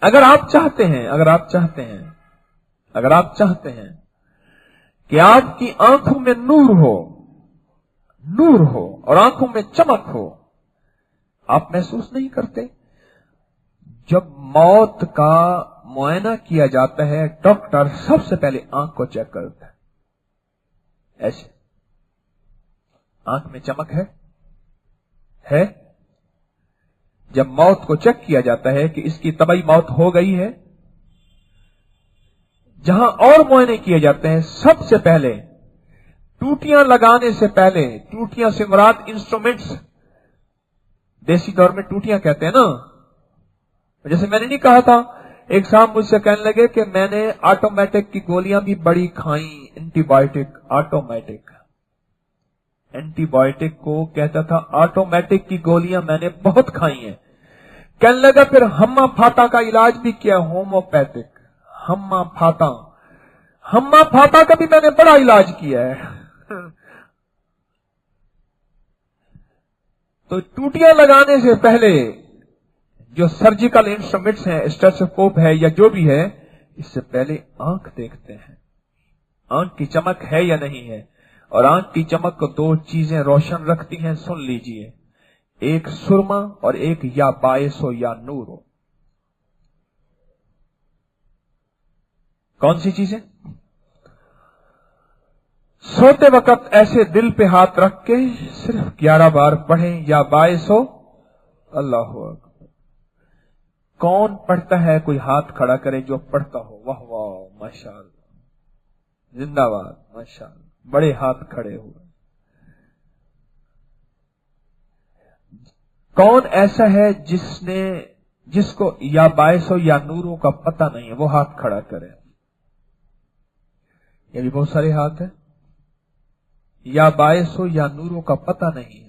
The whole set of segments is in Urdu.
اگر آپ چاہتے ہیں کہ آپ کی آنکھوں میں نور ہو اور آنکھوں میں چمک ہو، آپ محسوس نہیں کرتے؟ جب موت کا معائنہ کیا جاتا ہے، ڈاکٹر سب سے پہلے آنکھ کو چیک کرتا ہے، ایسے آنکھ میں چمک ہے؟ جب موت کو چیک کیا جاتا ہے کہ اس کی طبعی موت ہو گئی ہے، جہاں اور معائنے کیے جاتے ہیں، سب سے پہلے ٹوٹیاں لگانے سے پہلے، ٹوٹیاں سے مراد انسٹرومنٹس، دیسی طور میں ٹوٹیاں کہتے ہیں نا، جیسے میں نے نہیں کہا تھا، ایک صاحب مجھ سے کہنے لگے کہ میں نے آٹومیٹک کی گولیاں بھی بڑی کھائیں، antibiotic, automatic, antibiotic کو کہتا تھا آٹومیٹک کی گولیاں میں نے بہت کھائی ہیں۔ کہنے لگا پھر ہما پھاتا کا علاج بھی کیا، ہوموپیتھک، ہما پھاتا کا بھی میں نے بڑا علاج کیا ہے۔ تو ٹوٹیاں لگانے سے پہلے جو سرجیکل انسٹرومنٹس ہیں، اسٹیتھوسکوپ ہے یا جو بھی ہے، اس سے پہلے آنکھ دیکھتے ہیں، آنکھ کی چمک ہے یا نہیں ہے۔ اور آنکھ کی چمک کو دو چیزیں روشن رکھتی ہیں، سن لیجئے، ایک سرما اور ایک یا باعث ہو یا نور ہو۔ کون سی چیزیں؟ سوتے وقت ایسے دل پہ ہاتھ رکھ کے صرف 11 بار پڑھیں، یا باعث ہو، اللہ اکبر۔ کون پڑھتا ہے؟ کوئی ہاتھ کھڑا کرے جو پڑھتا ہو، واہ واہ، ماشاءاللہ، زندہ باد، ماشاءاللہ، بڑے ہاتھ کھڑے ہوئے۔ کون ایسا ہے جس کو یا باعث ہو یا نوروں کا پتہ نہیں ہے، وہ ہاتھ کھڑا کرے؟ یہ بھی بہت سارے ہاتھ ہیں، یا باعث ہو یا نوروں کا پتہ نہیں ہے۔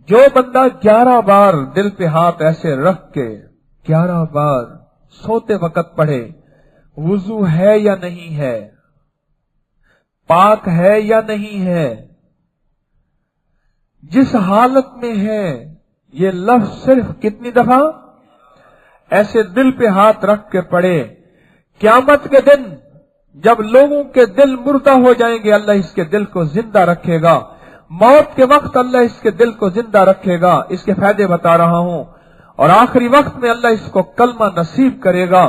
جو بندہ 11 بار دل پہ ہاتھ ایسے رکھ کے 11 بار سوتے وقت پڑھے، وضو ہے یا نہیں ہے، پاک ہے یا نہیں ہے، جس حالت میں ہے، یہ لفظ صرف کتنی دفعہ ایسے دل پہ ہاتھ رکھ کے پڑھے، قیامت کے دن جب لوگوں کے دل مردہ ہو جائیں گے، اللہ اس کے دل کو زندہ رکھے گا۔ موت کے وقت اللہ اس کے دل کو زندہ رکھے گا، اس کے فائدے بتا رہا ہوں۔ اور آخری وقت میں اللہ اس کو کلمہ نصیب کرے گا،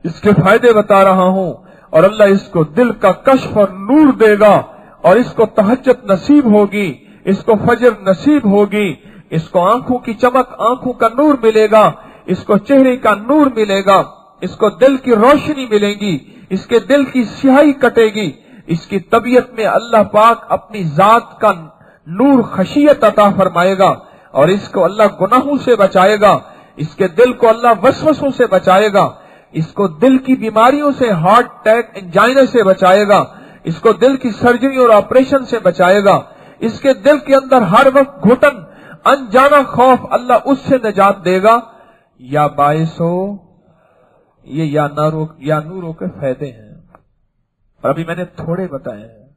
اس کے فائدے بتا رہا ہوں۔ اور اللہ اس کو دل کا کشف اور نور دے گا، اور اس کو تہجد نصیب ہوگی، اس کو فجر نصیب ہوگی، اس کو آنکھوں کی چمک، آنکھوں کا نور ملے گا، اس کو چہرے کا نور ملے گا، اس کو دل کی روشنی ملے گی، اس کے دل کی سیاہی کٹے گی، اس کی طبیعت میں اللہ پاک اپنی ذات کا نور خشیت عطا فرمائے گا، اور اس کو اللہ گناہوں سے بچائے گا، اس کے دل کو اللہ وسوسوں سے بچائے گا، اس کو دل کی بیماریوں سے، ہارٹ اٹیک، انجائنا سے بچائے گا، اس کو دل کی سرجری اور آپریشن سے بچائے گا، اس کے دل کے اندر ہر وقت گھٹن، انجانا خوف، اللہ اس سے نجات دے گا۔ یا باعث ہو، یہ یا نوروں کے فائدے ہیں، اور ابھی میں نے تھوڑے بتائے ہیں۔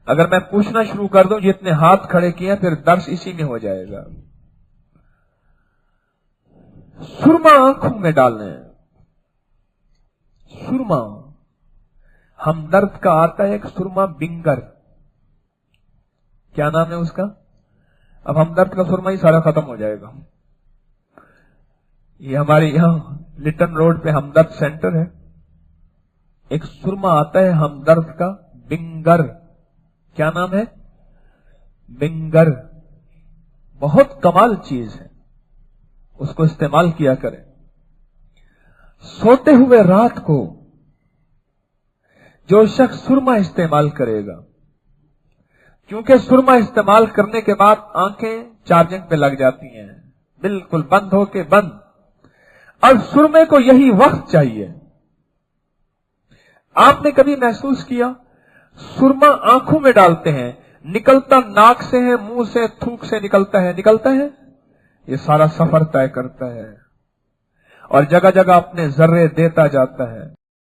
اگر میں پوچھنا شروع کر دوں جتنے ہاتھ کھڑے کیے ہیں، پھر درس اسی میں ہو جائے گا۔ سرما آنکھوں میں ڈالنا ہے، سرما، ہمدرد کا آتا ہے ایک سرما بنگر، کیا نام ہے اس کا؟ اب ہمدرد کا سرما ہی سارا ختم ہو جائے گا۔ یہ ہمارے یہاں لٹن روڈ پہ ہمدرد سینٹر ہے، ایک سرما آتا ہے ہمدرد کا بنگر، کیا نام ہے؟ بنگر، بہت کمال چیز ہے، اس کو استعمال کیا کریں۔ سوتے ہوئے رات کو جو شخص سرما استعمال کرے گا، کیونکہ سرما استعمال کرنے کے بعد آنکھیں چارجنگ پہ لگ جاتی ہیں، بالکل بند ہو کے بند، اب سرمے کو یہی وقت چاہیے۔ آپ نے کبھی محسوس کیا سرما آنکھوں میں ڈالتے ہیں، نکلتا ناک سے ہے، منہ سے، تھوک سے نکلتا ہے، یہ سارا سفر طے کرتا ہے، اور جگہ جگہ اپنے ذرے دیتا جاتا ہے۔